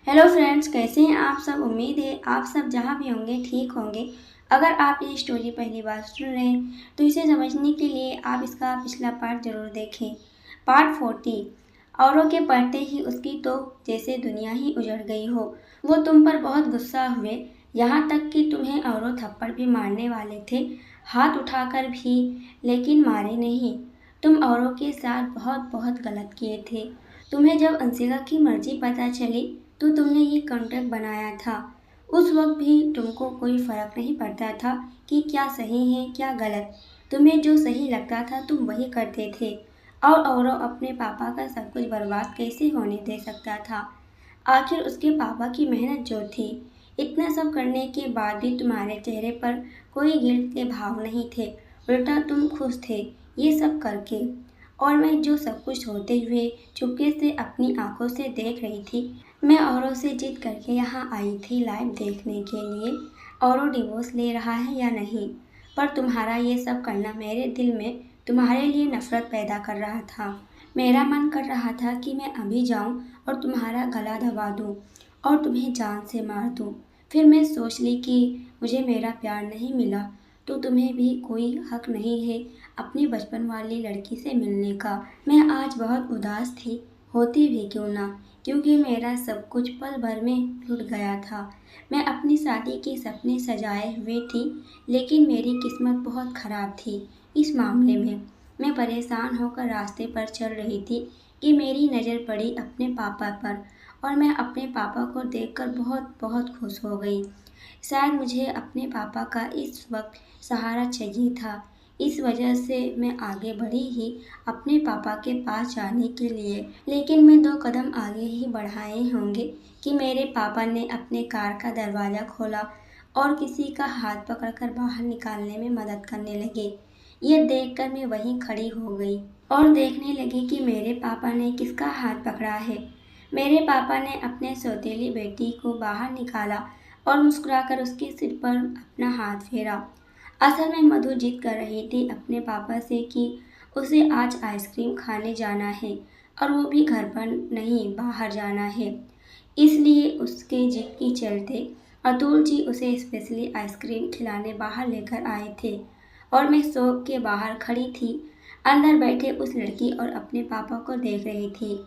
Hello friends, कैसे हैं आप सब। उम्मीद है आप सब जहां भी होंगे ठीक होंगे। अगर आप ये स्टोरी पहली बार सुन रहे हैं तो इसे समझने के लिए आप इसका पिछला पार्ट जरूर देखें। पार्ट 40। औरों के पढ़ते ही उसकी तो जैसे दुनिया ही उजड़ गई हो। वो तुम पर बहुत गुस्सा हुए, यहाँ तक कि तुम्हें औरों थप्पड़ भी मारने वाले थे, हाथ उठाकर भी, लेकिन मारे नहीं। तुम औरों के साथ बहुत बहुत गलत किए थे। तुम्हें जब अंशिका की मर्जी पता चली तो तुमने ये कॉन्ट्रैक्ट बनाया था। उस वक्त भी तुमको कोई फर्क नहीं पड़ता था कि क्या सही है क्या गलत। तुम्हें जो सही लगता था तुम वही करते थे। और अपने पापा का सब कुछ बर्बाद कैसे होने दे सकता था। आखिर उसके पापा की मेहनत जो थी। इतना सब करने के बाद भी तुम्हारे चेहरे पर कोई गिल्ट के भाव नहीं थे। उल्टा तुम खुश थे ये सब करके। और मैं जो सब कुछ होते हुए चुपके से अपनी आंखों से देख रही थी। मैं औरों से जिद करके यहाँ आई थी लाइव देखने के लिए औरों डिवोर्स ले रहा है या नहीं। पर तुम्हारा ये सब करना मेरे दिल में तुम्हारे लिए नफरत पैदा कर रहा था। मेरा मन कर रहा था कि मैं अभी जाऊं और तुम्हारा गला दबा दूं और तुम्हें जान से मार दूं। फिर मैं सोच ली कि मुझे मेरा प्यार नहीं मिला तो तुम्हें भी कोई हक नहीं है अपनी बचपन वाली लड़की से मिलने का। मैं आज बहुत उदास थी, होती भी क्यों ना, क्योंकि मेरा सब कुछ पल भर में लुट गया था। मैं अपनी शादी के सपने सजाए हुए थी, लेकिन मेरी किस्मत बहुत ख़राब थी इस मामले में। मैं परेशान होकर रास्ते पर चल रही थी कि मेरी नज़र पड़ी अपने पापा पर और मैं अपने पापा को देखकर बहुत बहुत खुश हो गई। शायद मुझे अपने पापा का इस वक्त सहारा चाहिए था। इस वजह से मैं आगे बढ़ी ही अपने पापा के पास जाने के लिए। लेकिन मैं 2 कदम आगे ही बढ़ाए होंगे कि मेरे पापा ने अपने कार का दरवाज़ा खोला और किसी का हाथ पकड़कर बाहर निकालने में मदद करने लगे। ये देखकर मैं वहीं खड़ी हो गई और देखने लगी कि मेरे पापा ने किसका हाथ पकड़ा है। मेरे पापा ने अपने सौतेली बेटी को बाहर निकाला और मुस्कुराकर उसके सिर पर अपना हाथ फेरा। असल में मधु जिद कर रही थी अपने पापा से कि उसे आज आइसक्रीम खाने जाना है और वो भी घर पर नहीं बाहर जाना है। इसलिए उसके जिद की चलते अतुल जी उसे स्पेशली आइसक्रीम खिलाने बाहर लेकर आए थे और मैं शॉप के बाहर खड़ी थी, अंदर बैठे उस लड़की और अपने पापा को देख रही थी।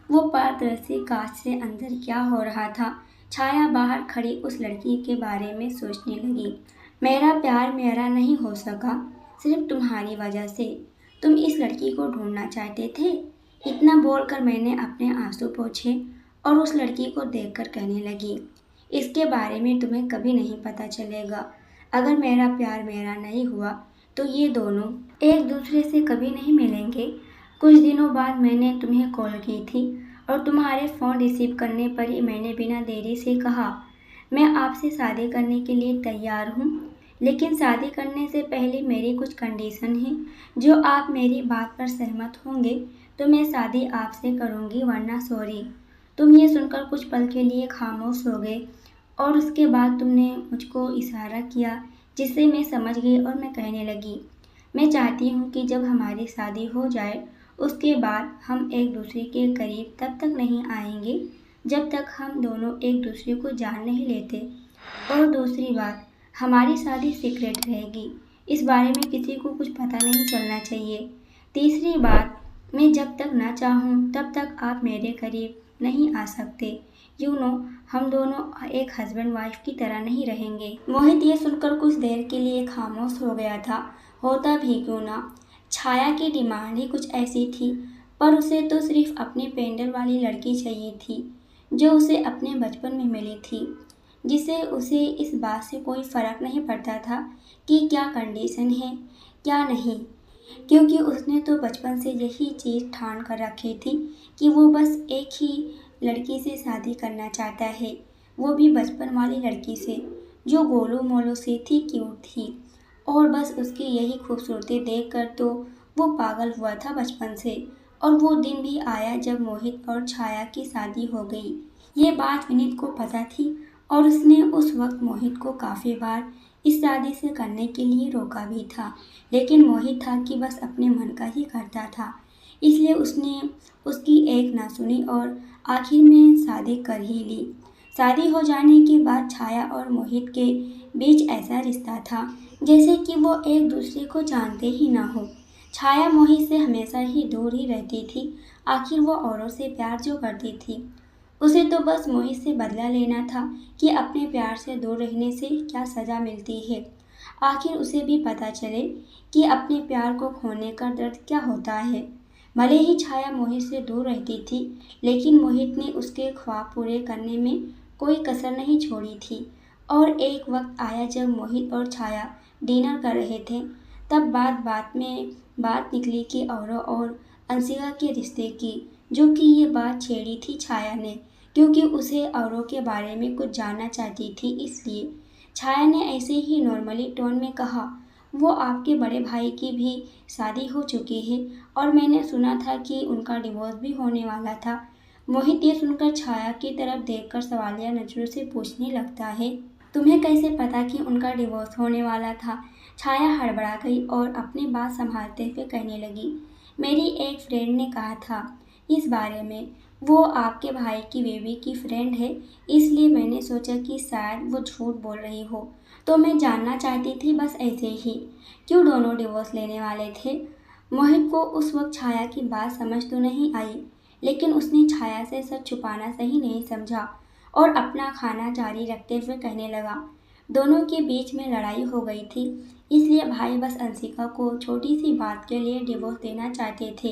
वो पारदर्शी कांच से अंदर क्या हो रहा था। छाया बाहर खड़ी उस लड़की के बारे में सोचने लगी। मेरा प्यार मेरा नहीं हो सका सिर्फ तुम्हारी वजह से। तुम इस लड़की को ढूंढना चाहते थे। इतना बोलकर मैंने अपने आंसू पोंछे और उस लड़की को देखकर कहने लगी, इसके बारे में तुम्हें कभी नहीं पता चलेगा। अगर मेरा प्यार मेरा नहीं हुआ तो ये दोनों एक दूसरे से कभी नहीं मिलेंगे। कुछ दिनों बाद मैंने तुम्हें कॉल की थी और तुम्हारे फ़ोन रिसीव करने पर ही मैंने बिना देरी से कहा, मैं आपसे शादी करने के लिए तैयार हूँ, लेकिन शादी करने से पहले मेरी कुछ कंडीशन है। जो आप मेरी बात पर सहमत होंगे तो मैं शादी आपसे करूँगी, वरना सॉरी। तुम ये सुनकर कुछ पल के लिए खामोश हो गए और उसके बाद तुमने मुझको इशारा किया जिससे मैं समझ गई और मैं कहने लगी, मैं चाहती हूँ कि जब हमारी शादी हो जाए उसके बाद हम एक दूसरे के करीब तब तक नहीं आएंगे जब तक हम दोनों एक दूसरे को जान नहीं लेते। और दूसरी बात, हमारी शादी सीक्रेट रहेगी, इस बारे में किसी को कुछ पता नहीं चलना चाहिए। तीसरी बात, मैं जब तक ना चाहूँ तब तक आप मेरे करीब नहीं आ सकते। यू नो, हम दोनों एक हस्बैंड वाइफ की तरह नहीं रहेंगे। मोहित ये सुनकर कुछ देर के लिए खामोश हो गया था। होता भी क्यों ना, छाया की डिमांड ही कुछ ऐसी थी, पर उसे तो सिर्फ अपनी पेंडल वाली लड़की चाहिए थी जो उसे अपने बचपन में मिली थी, जिसे उसे इस बात से कोई फ़र्क नहीं पड़ता था कि क्या कंडीशन है क्या नहीं, क्योंकि उसने तो बचपन से यही चीज़ ठान कर रखी थी कि वो बस एक ही लड़की से शादी करना चाहता है, वो भी बचपन वाली लड़की से जो गोलू मोलू से थी, क्यूट थी। और बस उसकी यही खूबसूरती देखकर तो वो पागल हुआ था बचपन से। और वो दिन भी आया जब मोहित और छाया की शादी हो गई। ये बात विनीत को पता थी और उसने उस वक्त मोहित को काफ़ी बार इस शादी से करने के लिए रोका भी था, लेकिन मोहित था कि बस अपने मन का ही करता था, इसलिए उसने उसकी एक ना सुनी और आखिर में शादी कर ही ली। शादी हो जाने के बाद छाया और मोहित के बीच ऐसा रिश्ता था जैसे कि वो एक दूसरे को जानते ही ना हो। छाया मोहित से हमेशा ही दूर ही रहती थी। आखिर वो औरों से प्यार जो करती थी, उसे तो बस मोहित से बदला लेना था कि अपने प्यार से दूर रहने से क्या सज़ा मिलती है। आखिर उसे भी पता चले कि अपने प्यार को खोने का दर्द क्या होता है। भले ही छाया मोहित से दूर रहती थी, लेकिन मोहित ने उसके ख्वाब पूरे करने में कोई कसर नहीं छोड़ी थी। और एक वक्त आया जब मोहित और छाया डिनर कर रहे थे, तब बात बात में बात निकली कि औरों और अंशिका के रिश्ते की, जो कि ये बात छेड़ी थी छाया ने, क्योंकि उसे औरों के बारे में कुछ जानना चाहती थी। इसलिए छाया ने ऐसे ही नॉर्मली टोन में कहा, वो आपके बड़े भाई की भी शादी हो चुकी है और मैंने सुना था कि उनका डिवोर्स भी होने वाला था। मोहित ये सुनकर छाया की तरफ देखकर सवालिया नजरों से पूछने लगता है, तुम्हें कैसे पता कि उनका डिवोर्स होने वाला था? छाया हड़बड़ा गई और अपनी बात संभालते हुए कहने लगी, मेरी एक फ्रेंड ने कहा था इस बारे में। वो आपके भाई की बेबी की फ्रेंड है, इसलिए मैंने सोचा कि शायद वो झूठ बोल रही हो, तो मैं जानना चाहती थी, बस ऐसे ही। क्यों दोनों डिवोर्स लेने वाले थे? मोहित को उस वक्त छाया की बात समझ तो नहीं आई, लेकिन उसने छाया से सच छुपाना सही नहीं समझा और अपना खाना जारी रखते हुए कहने लगा, दोनों के बीच में लड़ाई हो गई थी, इसलिए भाई बस अंशिका को छोटी सी बात के लिए डिवोर्स देना चाहते थे।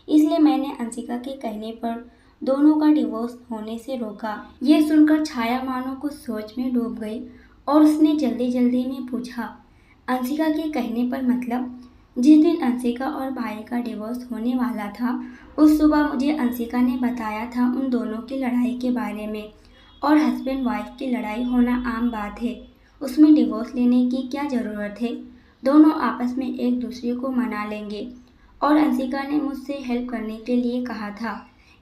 इसलिए मैंने अंशिका के कहने पर दोनों का डिवोर्स होने से रोका। ये सुनकर छाया मानो कुछ सोच में डूब गई और उसने जल्दी जल्दी में पूछा, अंशिका के कहने पर मतलब? जिस दिन अंशिका और भाई का डिवोर्स होने वाला था, उस सुबह मुझे अंशिका ने बताया था उन दोनों की लड़ाई के बारे में। और हस्बैंड वाइफ की लड़ाई होना आम बात है, उसमें डिवोर्स लेने की क्या ज़रूरत है? दोनों आपस में एक दूसरे को मना लेंगे। और अंशिका ने मुझसे हेल्प करने के लिए कहा था,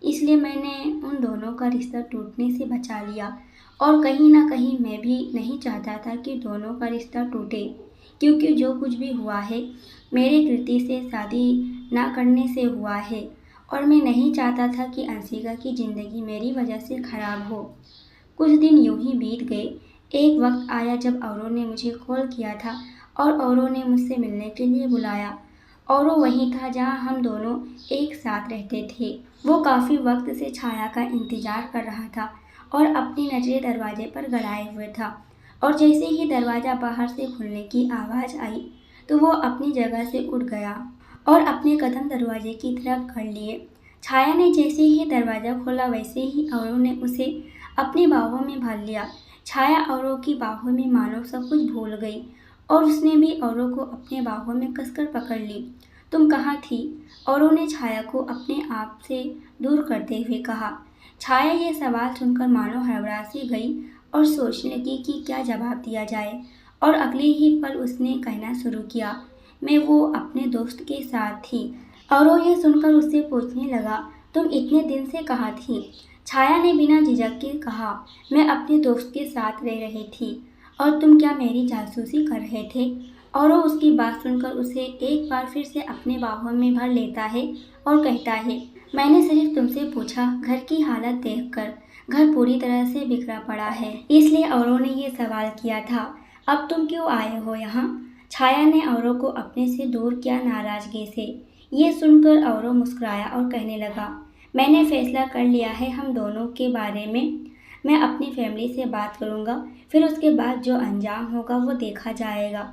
इसलिए मैंने उन दोनों का रिश्ता टूटने से बचा लिया। और कहीं ना कहीं मैं भी नहीं चाहता था कि दोनों का रिश्ता टूटे, क्योंकि जो कुछ भी हुआ है मेरे कृति से शादी ना करने से हुआ है और मैं नहीं चाहता था कि अंशिका की ज़िंदगी मेरी वजह से खराब हो। कुछ दिन यूं ही बीत गए। एक वक्त आया जब औरों ने मुझे कॉल किया था और औरों ने मुझसे मिलने के लिए बुलाया। औरों वहीं था जहां हम दोनों एक साथ रहते थे। वो काफ़ी वक्त से छाया का इंतज़ार कर रहा था और अपनी नज़रें दरवाजे पर गड़ाए हुए था। और जैसे ही दरवाज़ा बाहर से खुलने की आवाज़ आई, तो वो अपनी जगह से उठ गया और अपने कदम दरवाजे की तरफ कर लिए। छाया ने जैसे ही दरवाज़ा खोला, वैसे ही औरों ने उसे अपनी बाहों में भर लिया। छाया औरों की बाहों में मानो सब कुछ भूल गई और उसने भी औरों को अपने बाहों में कसकर पकड़ ली। तुम कहाँ थी? औरों ने छाया को अपने आप से दूर करते हुए कहा। छाया ये सवाल सुनकर मानो हड़बड़ा सी गई और सोचने लगी कि क्या जवाब दिया जाए। और अगले ही पल उसने कहना शुरू किया, मैं वो अपने दोस्त के साथ थी। औरों ये सुनकर उससे पूछने लगा, तुम इतने दिन से कहाँ थी? छाया ने बिना झिझक के कहा, मैं अपने दोस्त के साथ रह रही थी। और तुम क्या मेरी जासूसी कर रहे थे? और वो उसकी बात सुनकर उसे एक बार फिर से अपने बाहों में भर लेता है और कहता है, मैंने सिर्फ तुमसे पूछा घर की हालत देखकर। घर पूरी तरह से बिखरा पड़ा है, इसलिए औरों ने ये सवाल किया था। अब तुम क्यों आए हो यहाँ? छाया ने औरों को अपने से दूर किया नाराजगी से। ये सुनकर औरों मुस्कुराया और कहने लगा, मैंने फैसला कर लिया है हम दोनों के बारे में। मैं अपनी फैमिली से बात करूँगा, फिर उसके बाद जो अंजाम होगा वो देखा जाएगा।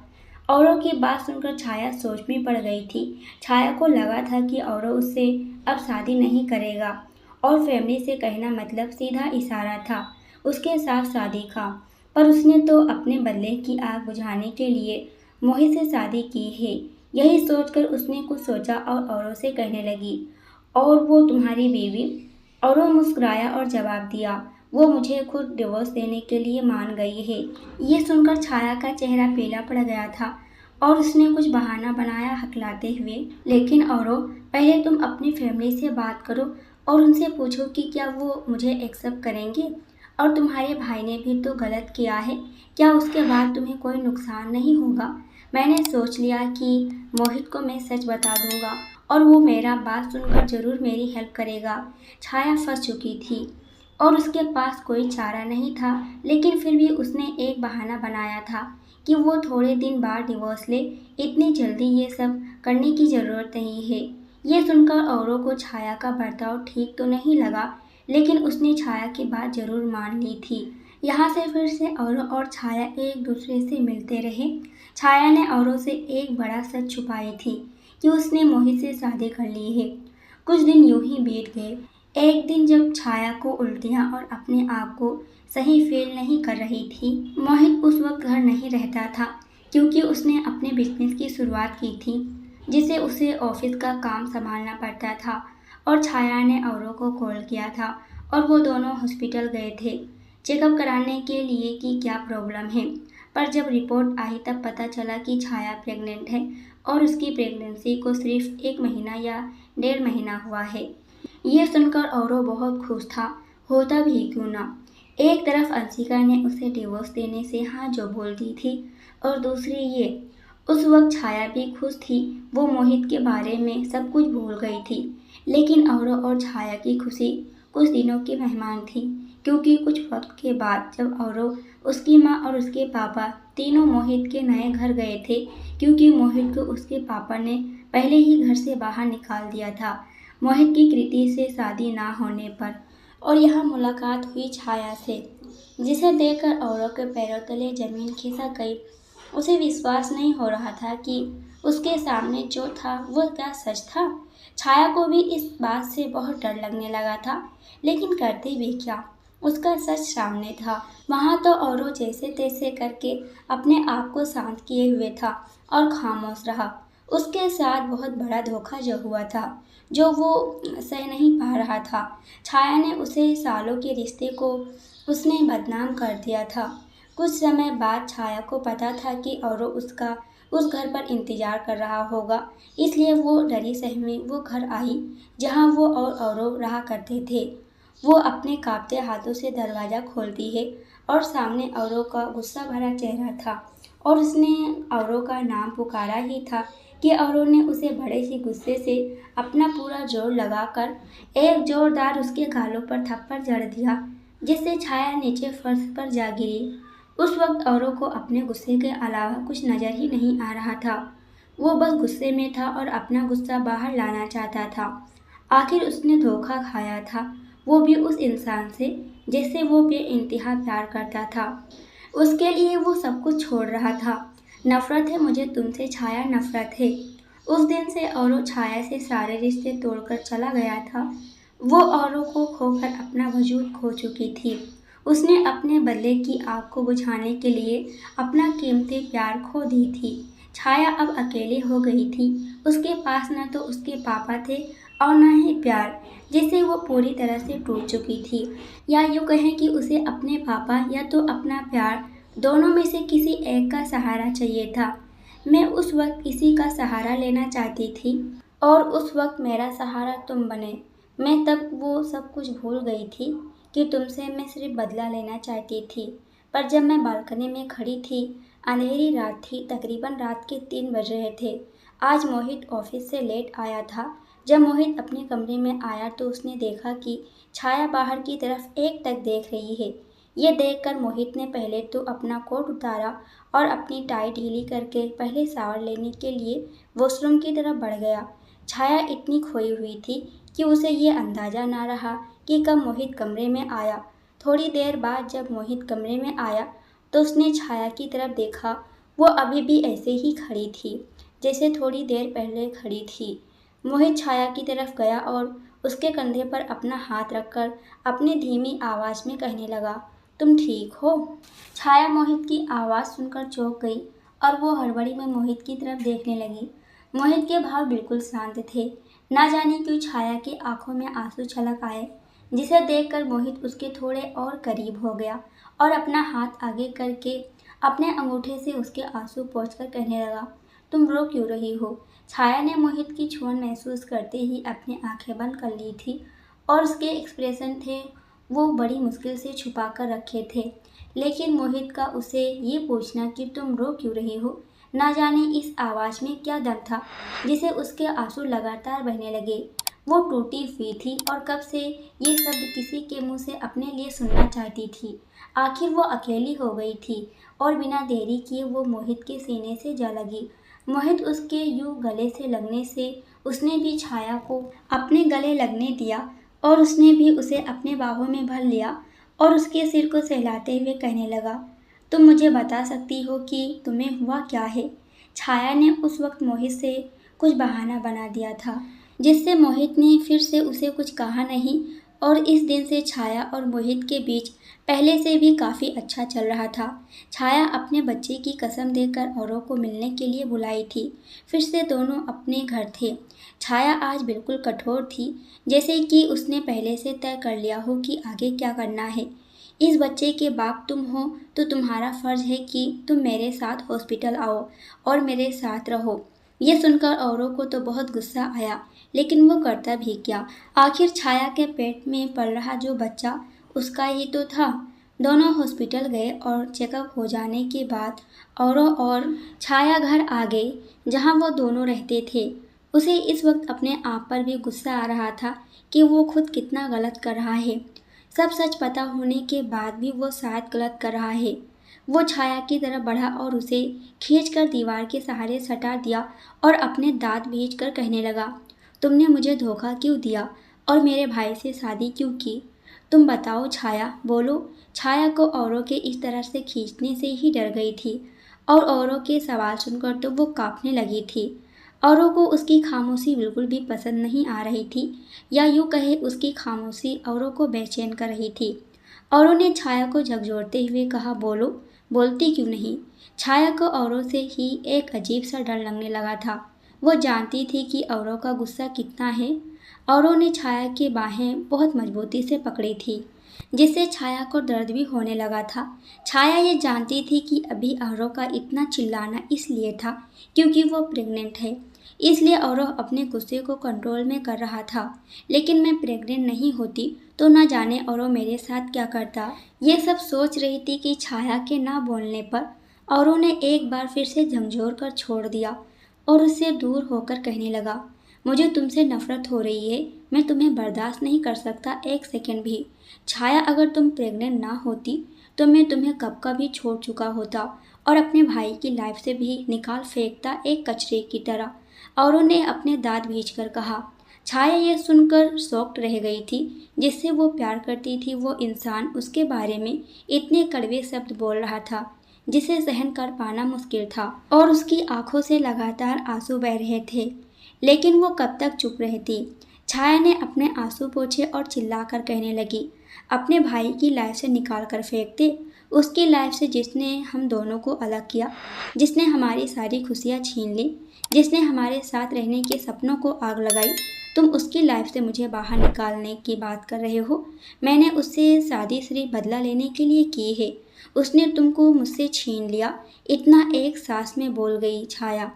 औरों की बात सुनकर छाया सोच में पड़ गई थी। छाया को लगा था कि औरों उससे अब शादी नहीं करेगा और फैमिली से कहना मतलब सीधा इशारा था उसके साथ शादी का। पर उसने तो अपने बदले की आग बुझाने के लिए मोहित से शादी की है। यही सोचकर उसने कुछ सोचा और औरों से कहने लगी, और वो तुम्हारी बीवी? औरों मुस्कुराया और जवाब दिया, वो मुझे खुद डिवोर्स देने के लिए मान गई है। ये सुनकर छाया का चेहरा पीला पड़ गया था और उसने कुछ बहाना बनाया हकलाते हुए, लेकिन औरों, पहले तुम अपनी फैमिली से बात करो और उनसे पूछो कि क्या वो मुझे एक्सेप्ट करेंगे। और तुम्हारे भाई ने भी तो गलत किया है, क्या उसके बाद तुम्हें कोई नुकसान नहीं होगा? मैंने सोच लिया कि मोहित को मैं सच बता दूंगा और वो मेरा बात सुनकर ज़रूर मेरी हेल्प करेगा। छाया फंस चुकी थी और उसके पास कोई चारा नहीं था, लेकिन फिर भी उसने एक बहाना बनाया था कि वो थोड़े दिन बाद डिवोर्स ले। इतनी जल्दी ये सब करने की ज़रूरत नहीं है। ये सुनकर औरों को छाया का बर्ताव ठीक तो नहीं लगा, लेकिन उसने छाया की बात ज़रूर मान ली थी। यहाँ से फिर से औरों और छाया एक दूसरे से मिलते रहे। छाया ने औरों से एक बड़ा सच छुपाई थी कि उसने मोहित से शादी कर ली है। कुछ दिन यूं ही बीत गए। एक दिन जब छाया को उल्टियाँ और अपने आप को सही फील नहीं कर रही थी, मोहित उस वक्त घर नहीं रहता था, क्योंकि उसने अपने बिजनेस की शुरुआत की थी, जिसे उसे ऑफिस का काम संभालना पड़ता था। और छाया ने औरों को कॉल किया था और वो दोनों हॉस्पिटल गए थे चेकअप कराने के लिए कि क्या प्रॉब्लम है। पर जब रिपोर्ट आई तब पता चला कि छाया प्रेग्नेंट है और उसकी प्रेगनेंसी को सिर्फ 1 महीना या 1.5 महीना हुआ है। ये सुनकर औरों बहुत खुश था, होता भी क्यों ना। एक तरफ अंशिका ने उसे डिवोर्स देने से हाँ जो बोल दी थी, और दूसरी ये। उस वक्त छाया भी खुश थी, वो मोहित के बारे में सब कुछ भूल गई थी। लेकिन औरों और छाया की खुशी कुछ दिनों की मेहमान थी, क्योंकि कुछ वक्त के बाद जब औरों, उसकी माँ और उसके पापा तीनों मोहित के नए घर गए थे, क्योंकि मोहित को उसके पापा ने पहले ही घर से बाहर निकाल दिया था मोहित की कृति से शादी ना होने पर। और यहाँ मुलाकात हुई छाया से, जिसे देखकर औरों के पैरों तले जमीन खिसक गई। उसे विश्वास नहीं हो रहा था कि उसके सामने जो था वो क्या सच था। छाया को भी इस बात से बहुत डर लगने लगा था, लेकिन करते भी क्या, उसका सच सामने था। वहाँ तो औरों जैसे तैसे करके अपने आप को शांत किए हुए था और खामोश रहा। उसके साथ बहुत बड़ा धोखा जो हुआ था, जो वो सह नहीं पा रहा था। छाया ने उसे सालों के रिश्ते को उसने बदनाम कर दिया था। कुछ समय बाद छाया को पता था कि औरों उसका उस घर पर इंतजार कर रहा होगा, इसलिए वो डरी सहमी वो घर आई जहाँ वो और औरों रहा करते थे। वो अपने कांपते हाथों से दरवाज़ा खोलती है और सामने औरों का गुस्सा भरा चेहरा था, और उसने औरों का नाम पुकारा ही था कि औरों ने उसे बड़े ही गुस्से से अपना पूरा जोर लगाकर एक जोरदार उसके गालों पर थप्पड़ जड़ दिया, जिससे छाया नीचे फर्श पर जा गिरी। उस वक्त औरों को अपने गुस्से के अलावा कुछ नज़र ही नहीं आ रहा था। वो बस गुस्से में था और अपना गुस्सा बाहर लाना चाहता था। आखिर उसने धोखा खाया था, वो भी उस इंसान से जिससे वो बेइंतहा प्यार करता था। उसके लिए वो सब कुछ छोड़ रहा था। नफरत है मुझे तुमसे छाया, नफरत है। उस दिन से औरों छाया से सारे रिश्ते तोड़कर चला गया था। वो औरों को खोकर अपना वजूद खो चुकी थी। उसने अपने बदले की आग को बुझाने के लिए अपना कीमती प्यार खो दी थी। छाया अब अकेली हो गई थी। उसके पास न तो उसके पापा थे और न ही प्यार, जिससे वो पूरी तरह से टूट चुकी थी। या यूँ कहें कि उसे अपने पापा या तो अपना प्यार, दोनों में से किसी एक का सहारा चाहिए था। मैं उस वक्त किसी का सहारा लेना चाहती थी, और उस वक्त मेरा सहारा तुम बने। मैं तब वो सब कुछ भूल गई थी कि तुमसे मैं सिर्फ बदला लेना चाहती थी। पर जब मैं बालकनी में खड़ी थी, अंधेरी रात थी, तकरीबन रात के 3 बज रहे थे। आज मोहित ऑफिस से लेट आया था। जब मोहित अपने कमरे में आया तो उसने देखा कि छाया बाहर की तरफ एकटक देख रही है। ये देखकर मोहित ने पहले तो अपना कोट उतारा और अपनी टाई ढीली करके पहले शावर लेने के लिए वॉशरूम की तरफ बढ़ गया। छाया इतनी खोई हुई थी कि उसे ये अंदाज़ा ना रहा कि कब मोहित कमरे में आया। थोड़ी देर बाद जब मोहित कमरे में आया तो उसने छाया की तरफ देखा। वो अभी भी ऐसे ही खड़ी थी जैसे थोड़ी देर पहले खड़ी थी। मोहित छाया की तरफ गया और उसके कंधे पर अपना हाथ रखकर अपनी धीमी आवाज़ में कहने लगा, तुम ठीक हो? छाया मोहित की आवाज़ सुनकर चौंक गई और वो हड़बड़ी में मोहित की तरफ देखने लगी। मोहित के भाव बिल्कुल शांत थे। ना जाने क्यों छाया की आंखों में आंसू छलक आए, जिसे देखकर मोहित उसके थोड़े और करीब हो गया और अपना हाथ आगे करके अपने अंगूठे से उसके आंसू पोंछकर कहने लगा, तुम रो क्यों रही हो? छाया ने मोहित की छुअन महसूस करते ही अपनी आंखें बंद कर ली थी, और उसके एक्सप्रेशन थे वो बड़ी मुश्किल से छुपा कर रखे थे। लेकिन मोहित का उसे ये पूछना कि तुम रो क्यों रही हो, ना जाने इस आवाज़ में क्या दम था जिसे उसके आंसू लगातार बहने लगे। वो टूटी हुई थी और कब से ये शब्द किसी के मुंह से अपने लिए सुनना चाहती थी। आखिर वो अकेली हो गई थी और बिना देरी किए वो मोहित के सीने से जा लगी। मोहित उसके यूं गले से लगने से उसने भी छाया को अपने गले लगने दिया और उसने भी उसे अपने बाहों में भर लिया और उसके सिर को सहलाते हुए कहने लगा, तुम मुझे बता सकती हो कि तुम्हें हुआ क्या है? छाया ने उस वक्त मोहित से कुछ बहाना बना दिया था, जिससे मोहित ने फिर से उसे कुछ कहा नहीं और इस दिन से छाया और मोहित के बीच पहले से भी काफ़ी अच्छा चल रहा था। छाया अपने बच्चे की कसम देकर औरों को मिलने के लिए बुलाई थी। फिर से दोनों अपने घर थे। छाया आज बिल्कुल कठोर थी, जैसे कि उसने पहले से तय कर लिया हो कि आगे क्या करना है। इस बच्चे के बाप तुम हो तो तुम्हारा फर्ज है कि तुम मेरे साथ हॉस्पिटल आओ और मेरे साथ रहो। ये सुनकर औरों को तो बहुत गुस्सा आया, लेकिन वो करता भी क्या? आखिर छाया के पेट में पल रहा जो बच्चा उसका ही तो था। दोनों हॉस्पिटल गए और चेकअप हो जाने के बाद औरों और छाया घर आ गए, जहाँ वो दोनों रहते थे। उसे इस वक्त अपने आप पर भी गुस्सा आ रहा था कि वो खुद कितना गलत कर रहा है। सब सच पता होने के बाद भी वो शायद गलत कर रहा है। वो छाया की तरफ बढ़ा और उसे खींचकर दीवार के सहारे सटा दिया और अपने दांत भींचकर कहने लगा, तुमने मुझे धोखा क्यों दिया और मेरे भाई से शादी क्यों की? तुम बताओ छाया, बोलो। छाया को औरों के इस तरह से खींचने से ही डर गई थी और औरों के सवाल सुनकर तो वो कांपने लगी थी। औरों को उसकी खामोशी बिल्कुल भी पसंद नहीं आ रही थी, या यूँ कहे उसकी खामोशी औरों को बेचैन कर रही थी। औरों ने छाया को झकझोरते हुए कहा, बोलो, बोलती क्यों नहीं? छाया को औरों से ही एक अजीब सा डर लगने लगा था। वो जानती थी कि औरों का गुस्सा कितना है। औरों ने छाया की बाहें बहुत मजबूती से पकड़ी थी, जिससे छाया को दर्द भी होने लगा था। छाया ये जानती थी कि अभी औरों का इतना चिल्लाना इसलिए था क्योंकि वो प्रेग्नेंट है, इसलिए औरों अपने गुस्से को कंट्रोल में कर रहा था। लेकिन मैं प्रेग्नेंट नहीं होती तो न जाने औरों मेरे साथ क्या करता। ये सब सोच रही थी कि छाया के ना बोलने पर औरों ने एक बार फिर से झंझोर कर छोड़ दिया और उससे दूर होकर कहने लगा, मुझे तुमसे नफरत हो रही है, मैं तुम्हें बर्दाश्त नहीं कर सकता एक सेकंड भी। छाया, अगर तुम प्रेग्नेंट ना होती तो मैं तुम्हें कब का भी छोड़ चुका होता और अपने भाई की लाइफ से भी निकाल फेंकता एक कचरे की तरह। और उन्हें अपने दांत भींचकर कहा। छाया ये सुनकर शॉक्ड रह गई थी। जिससे वो प्यार करती थी वो इंसान उसके बारे में इतने कड़वे शब्द बोल रहा था जिसे सहन कर पाना मुश्किल था और उसकी आंखों से लगातार आंसू बह रहे थे। लेकिन वो कब तक चुप रहती? छाया ने अपने आंसू पोंछे और चिल्लाकर कहने लगी, अपने भाई की लाइफ से निकाल कर फेंक दे, उसकी लाइफ से जिसने हम दोनों को अलग किया, जिसने हमारी सारी खुशियाँ छीन ली, जिसने हमारे साथ रहने के सपनों को आग लगाई। तुम उसकी लाइफ से मुझे बाहर निकालने की बात कर रहे हो? मैंने उससे शादी सिर्फ बदला लेने के लिए की है। उसने तुमको मुझसे छीन लिया। इतना एक सांस में बोल गई छाया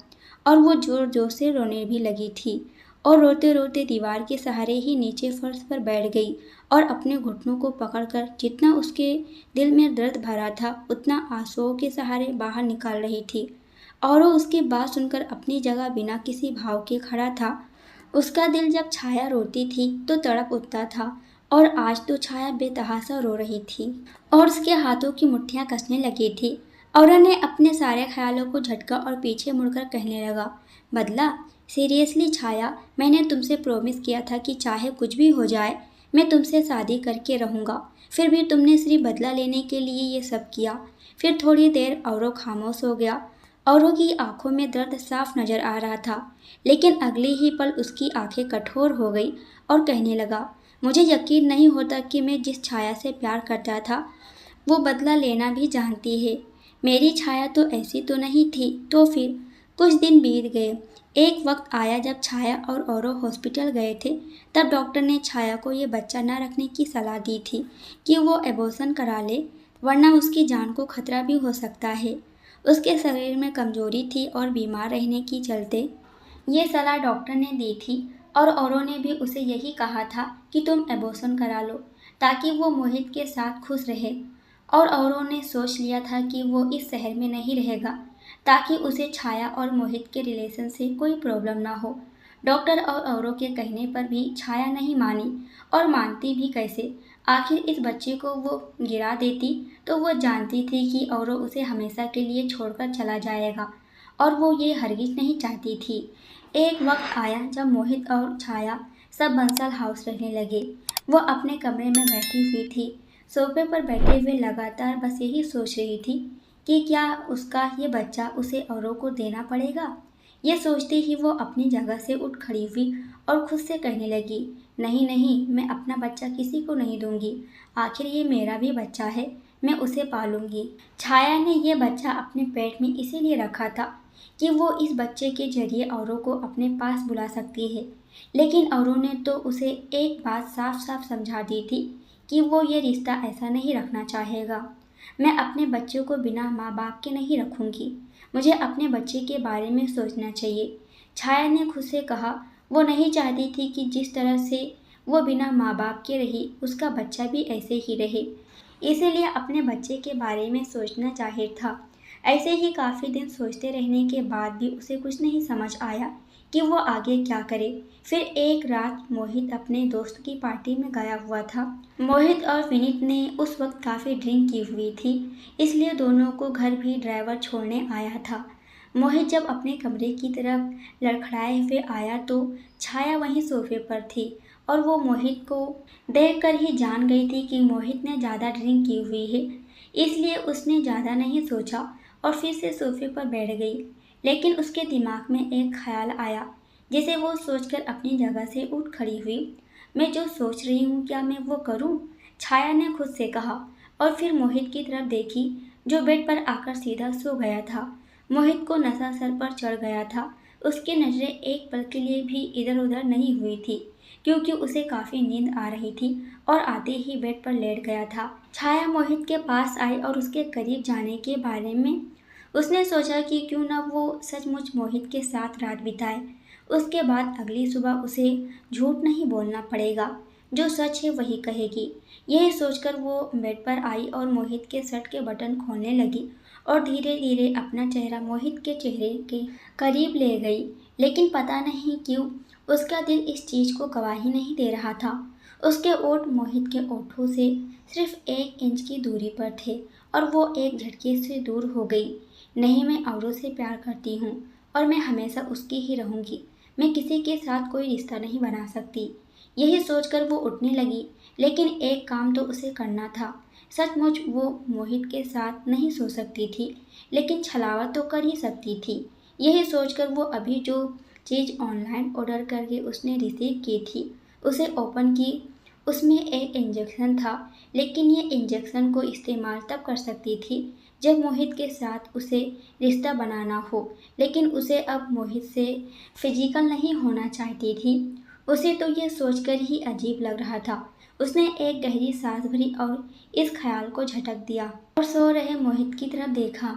और वो जोर जोर से रोने भी लगी थी और रोते रोते दीवार के सहारे ही नीचे फर्श पर बैठ गई और अपने घुटनों को पकड़कर जितना उसके दिल में दर्द भरा था उतना आंसुओं के सहारे बाहर निकाल रही थी। और वो उसकी बात सुनकर अपनी जगह बिना किसी भाव के खड़ा था। उसका दिल जब छाया रोती थी तो तड़प उठता था और आज तो छाया बेतहासा रो रही थी और उसके हाथों की मुट्ठियां कसने लगी थी। और ने अपने सारे ख्यालों को झटका और पीछे मुड़कर कहने लगा, बदला? सीरियसली छाया, मैंने तुमसे प्रॉमिस किया था कि चाहे कुछ भी हो जाए मैं तुमसे शादी करके रहूँगा। फिर भी तुमने सिर्फ बदला लेने के लिए ये सब किया। फिर थोड़ी देर औरों खामोश हो गया। औरों की आंखों में दर्द साफ नजर आ रहा था, लेकिन अगले ही पल उसकी आंखें कठोर हो गई और कहने लगा, मुझे यकीन नहीं होता कि मैं जिस छाया से प्यार करता था वो बदला लेना भी जानती है। मेरी छाया तो ऐसी तो नहीं थी। तो फिर कुछ दिन बीत गए। एक वक्त आया जब छाया और औरों हॉस्पिटल गए थे। तब डॉक्टर ने छाया को ये बच्चा न रखने की सलाह दी थी कि वो एबॉर्शन करा ले, वरना उसकी जान को खतरा भी हो सकता है। उसके शरीर में कमजोरी थी और बीमार रहने की चलते ये सलाह डॉक्टर ने दी थी और औरों ने भी उसे यही कहा था कि तुम एबॉर्शन करा लो ताकि वो मोहित के साथ खुश रहे। और औरों ने सोच लिया था कि वो इस शहर में नहीं रहेगा ताकि उसे छाया और मोहित के रिलेशन से कोई प्रॉब्लम ना हो। डॉक्टर और औरों के कहने पर भी छाया नहीं मानी, और मानती भी कैसे। आखिर इस बच्चे को वो गिरा देती तो वो जानती थी कि औरों उसे हमेशा के लिए छोड़कर चला जाएगा, और वो ये हरगिज नहीं चाहती थी। एक वक्त आया जब मोहित और छाया सब बंसल हाउस रहने लगे। वो अपने कमरे में बैठी हुई थी, सोफे पर बैठे हुए लगातार बस यही सोच रही थी कि क्या उसका ये बच्चा उसे औरों को देना पड़ेगा। ये सोचते ही वो अपनी जगह से उठ खड़ी हुई और खुद से कहने लगी, नहीं नहीं, मैं अपना बच्चा किसी को नहीं दूंगी। आखिर ये मेरा भी बच्चा है, मैं उसे पालूंगी। छाया ने ये बच्चा अपने पेट में इसीलिए रखा था कि वो इस बच्चे के जरिए औरों को अपने पास बुला सकती है। लेकिन औरों ने तो उसे एक बात साफ साफ समझा दी थी कि वो ये रिश्ता ऐसा नहीं रखना चाहेगा। मैं अपने बच्चों को बिना माँ बाप के नहीं रखूंगी। मुझे अपने बच्चे के बारे में सोचना चाहिए। छाया ने खुद से कहा, वो नहीं चाहती थी कि जिस तरह से वो बिना माँ बाप के रही, उसका बच्चा भी ऐसे ही रहे। इसीलिए अपने बच्चे के बारे में सोचना जाहिर था। ऐसे ही काफ़ी दिन सोचते रहने के बाद भी उसे कुछ नहीं समझ आया कि वो आगे क्या करे। फिर एक रात मोहित अपने दोस्त की पार्टी में गया हुआ था। मोहित और विनीत ने उस वक्त काफ़ी ड्रिंक की हुई थी, इसलिए दोनों को घर भी ड्राइवर छोड़ने आया था। मोहित जब अपने कमरे की तरफ लड़खड़ाए हुए आया तो छाया वहीं सोफे पर थी, और वो मोहित को देखकर ही जान गई थी कि मोहित ने ज़्यादा ड्रिंक की हुई है। इसलिए उसने ज़्यादा नहीं सोचा और फिर से सोफे पर बैठ गई। लेकिन उसके दिमाग में एक ख्याल आया, जिसे वो सोचकर अपनी जगह से उठ खड़ी हुई। मैं जो सोच रही हूँ क्या मैं वो करूँ? छाया ने खुद से कहा, और फिर मोहित की तरफ देखी जो बेड पर आकर सीधा सो गया था। मोहित को नशा सर पर चढ़ गया था। उसकी नज़रें एक पल के लिए भी इधर उधर नहीं हुई थी, क्योंकि उसे काफ़ी नींद आ रही थी, और आते ही बेड पर लेट गया था। छाया मोहित के पास आई और उसके करीब जाने के बारे में उसने सोचा कि क्यों न वो सचमुच मोहित के साथ रात बिताए। उसके बाद अगली सुबह उसे झूठ नहीं बोलना पड़ेगा, जो सच है वही कहेगी। यही सोचकर वो बेड पर आई और मोहित के शर्ट के बटन खोलने लगी, और धीरे धीरे अपना चेहरा मोहित के चेहरे के करीब ले गई। लेकिन पता नहीं क्यों उसका दिल इस चीज़ को गवाही नहीं दे रहा था। उसके ओठ मोहित के ओठों से सिर्फ 1 इंच की दूरी पर थे, और वो एक झटके से दूर हो गई। नहीं, मैं औरों से प्यार करती हूँ, और मैं हमेशा उसकी ही रहूँगी। मैं किसी के साथ कोई रिश्ता नहीं बना सकती। यही सोचकर वो उठने लगी, लेकिन एक काम तो उसे करना था। सचमुच वो मोहित के साथ नहीं सो सकती थी, लेकिन छलावा तो कर ही सकती थी। यही सोचकर वो अभी जो चीज़ ऑनलाइन ऑर्डर करके उसने रिसीव की थी, उसे ओपन की। उसमें एक इंजेक्शन था, लेकिन ये इंजेक्शन को इस्तेमाल तब कर सकती थी जब मोहित के साथ उसे रिश्ता बनाना हो। लेकिन उसे अब मोहित से फिजिकल नहीं होना चाहती थी। उसे तो ये सोचकर ही अजीब लग रहा था। उसने एक गहरी सांस भरी और इस ख्याल को झटक दिया, और सो रहे मोहित की तरफ देखा।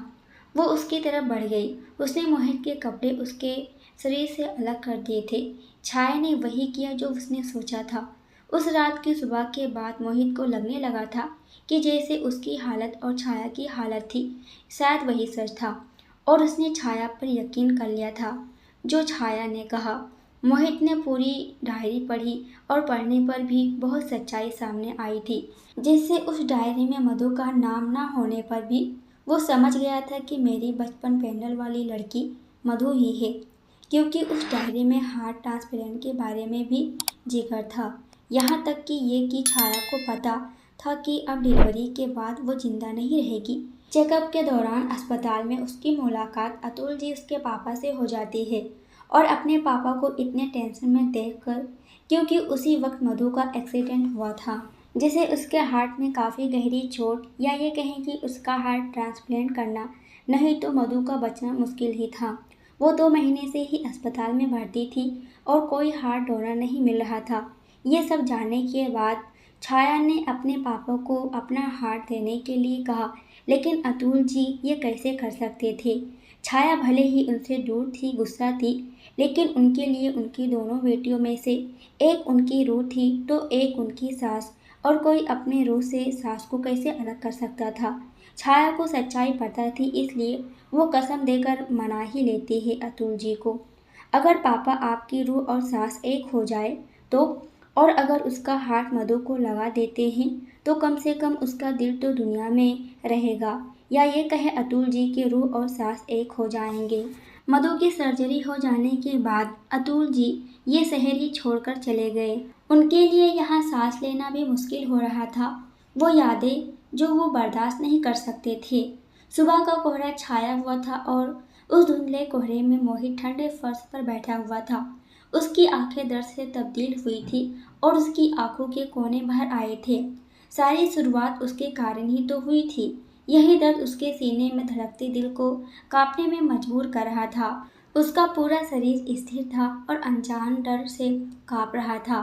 वो उसकी तरफ बढ़ गई। उसने मोहित के कपड़े उसके शरीर से अलग कर दिए थे। छाया ने वही किया जो उसने सोचा था। उस रात की सुबह के बाद मोहित को लगने लगा था कि जैसे उसकी हालत और छाया की हालत थी, शायद वही सच था, और उसने छाया पर यकीन कर लिया था जो छाया ने कहा। मोहित ने पूरी डायरी पढ़ी, और पढ़ने पर भी बहुत सच्चाई सामने आई थी, जिससे उस डायरी में मधु का नाम ना होने पर भी वो समझ गया था कि मेरी बचपन पेंडल वाली लड़की मधु ही है, क्योंकि उस डायरी में हार्ट ट्रांसप्लांट के बारे में भी जिक्र था। यहाँ तक कि ये कि छाया को पता था कि अब डिलीवरी के बाद वो जिंदा नहीं रहेगी। चेकअप के दौरान अस्पताल में उसकी मुलाकात अतुल जी उसके पापा से हो जाती है, और अपने पापा को इतने टेंशन में देखकर, क्योंकि उसी वक्त मधु का एक्सीडेंट हुआ था, जिसे उसके हार्ट में काफ़ी गहरी चोट, या ये कहें कि उसका हार्ट ट्रांसप्लांट करना, नहीं तो मधु का बचना मुश्किल ही था। वो 2 महीने से ही अस्पताल में भर्ती थी, और कोई हार्ट डोनर नहीं मिल रहा था। ये सब जानने के बाद छाया ने अपने पापा को अपना हार्ट देने के लिए कहा, लेकिन अतुल जी ये कैसे कर सकते थे। छाया भले ही उनसे दूर थी, गुस्सा थी, लेकिन उनके लिए उनकी दोनों बेटियों में से एक उनकी रूह थी तो एक उनकी सास, और कोई अपने रूह से सास को कैसे अलग कर सकता था। छाया को सच्चाई पता थी, इसलिए वो कसम देकर मना ही लेती है अतुल जी को। अगर पापा आपकी रूह और सांस एक हो जाए तो, और अगर उसका हाथ मधु को लगा देते हैं तो कम से कम उसका दिल तो दुनिया में रहेगा, या ये कहे अतुल जी की रूह और सांस एक हो जाएंगे। मधु की सर्जरी हो जाने के बाद अतुल जी ये शहर ही छोड़कर चले गए। उनके लिए यहाँ सांस लेना भी मुश्किल हो रहा था। वो यादें जो वो बर्दाश्त नहीं कर सकते थे। सुबह का कोहरा छाया हुआ था और उस धुंधले कोहरे में मोहित ठंडे फर्श पर बैठा हुआ था। उसकी आंखें दर्द से तब्दील हुई थी और उसकी आंखों के कोने भर आए थे। सारी शुरुआत उसके कारण ही तो हुई थी। यही दर्द उसके सीने में धड़कते दिल को कांपने में मजबूर कर रहा था। उसका पूरा शरीर स्थिर था और अनजान डर से कांप रहा था।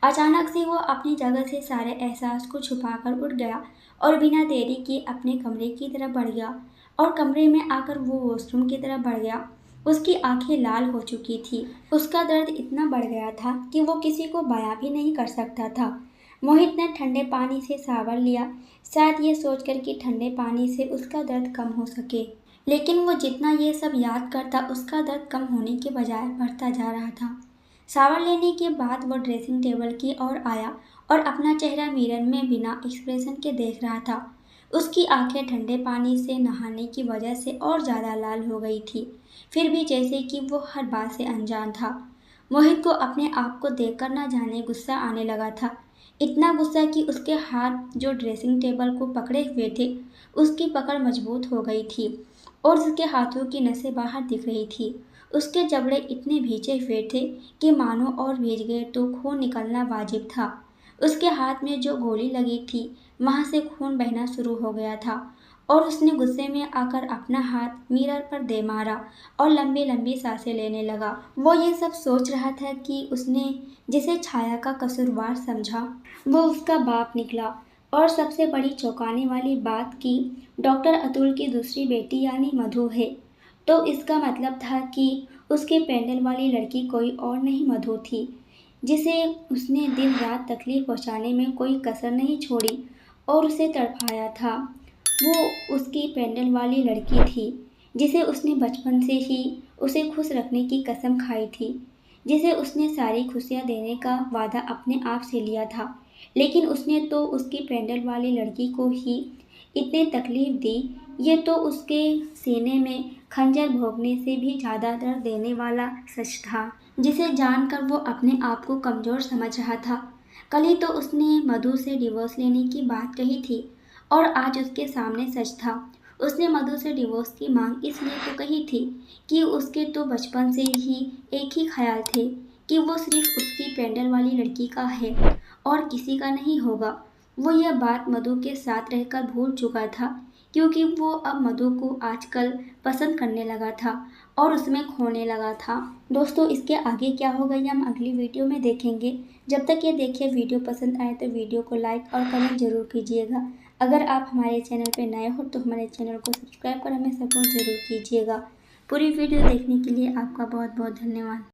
अचानक से वो अपनी जगह से सारे एहसास को छुपाकर उठ गया और बिना देरी किए अपने कमरे की तरफ बढ़ गया, और कमरे में आकर वो वॉशरूम की तरफ बढ़ गया। उसकी आंखें लाल हो चुकी थी। उसका दर्द इतना बढ़ गया था कि वो किसी को बयां भी नहीं कर सकता था। मोहित ने ठंडे पानी से शावर लिया, शायद ये सोचकर कि ठंडे पानी से उसका दर्द कम हो सके। लेकिन वो जितना ये सब याद करता उसका दर्द कम होने के बजाय बढ़ता जा रहा था। शावर लेने के बाद वो ड्रेसिंग टेबल की ओर आया और अपना चेहरा मिरर में बिना एक्सप्रेशन के देख रहा था। उसकी आंखें ठंडे पानी से नहाने की वजह से और ज़्यादा लाल हो गई थी, फिर भी जैसे कि वो हर बात से अनजान था। मोहित को अपने आप को देखकर न जाने गुस्सा आने लगा था। इतना गुस्सा कि उसके हाथ जो ड्रेसिंग टेबल को पकड़े हुए थे उसकी पकड़ मजबूत हो गई थी और उसके हाथों की नसें बाहर दिख रही थी। उसके जबड़े इतने भींचे हुए थे कि मानो और भीज गए तो खून निकलना वाजिब था। उसके हाथ में जो गोली लगी थी वहां से खून बहना शुरू हो गया था और उसने गुस्से में आकर अपना हाथ मिरर पर दे मारा और लंबी लंबी सांसें लेने लगा। वो ये सब सोच रहा था कि उसने जिसे छाया का कसूरवार समझा वो उसका बाप निकला। और सबसे बड़ी चौंकाने वाली बात कि डॉक्टर अतुल की दूसरी बेटी यानी मधु है। तो इसका मतलब था कि उसके पेंडल वाली लड़की कोई और नहीं मधु थी, जिसे उसने दिन रात तकलीफ पहुंचाने में कोई कसर नहीं छोड़ी और उसे तड़पाया था। वो उसकी पेंडल वाली लड़की थी जिसे उसने बचपन से ही उसे खुश रखने की कसम खाई थी, जिसे उसने सारी खुशियां देने का वादा अपने आप से लिया था। लेकिन उसने तो उसकी पेंडल वाली लड़की को ही इतनी तकलीफ दी। ये तो उसके सीने में खंजर भोंकने से भी ज़्यादा दर्द देने वाला सच था, जिसे जानकर वो अपने आप को कमज़ोर समझ रहा था। कल ही तो उसने मधु से डिवोर्स लेने की बात कही थी और आज उसके सामने सच था। उसने मधु से डिवोर्स की मांग इसलिए तो कही थी कि उसके तो बचपन से ही एक ही ख्याल थे कि वो सिर्फ उसकी पेंडल वाली लड़की का है और किसी का नहीं होगा। वो यह बात मधु के साथ रहकर भूल चुका था, क्योंकि वो अब मधु को आजकल पसंद करने लगा था और उसमें खोने लगा था। दोस्तों, इसके आगे क्या होगा ये हम अगली वीडियो में देखेंगे। जब तक ये देखिए वीडियो पसंद आए तो वीडियो को लाइक और कमेंट जरूर कीजिएगा। अगर आप हमारे चैनल पर नए हो तो हमारे चैनल को सब्सक्राइब कर हमें सपोर्ट जरूर कीजिएगा। पूरी वीडियो देखने के लिए आपका बहुत बहुत धन्यवाद।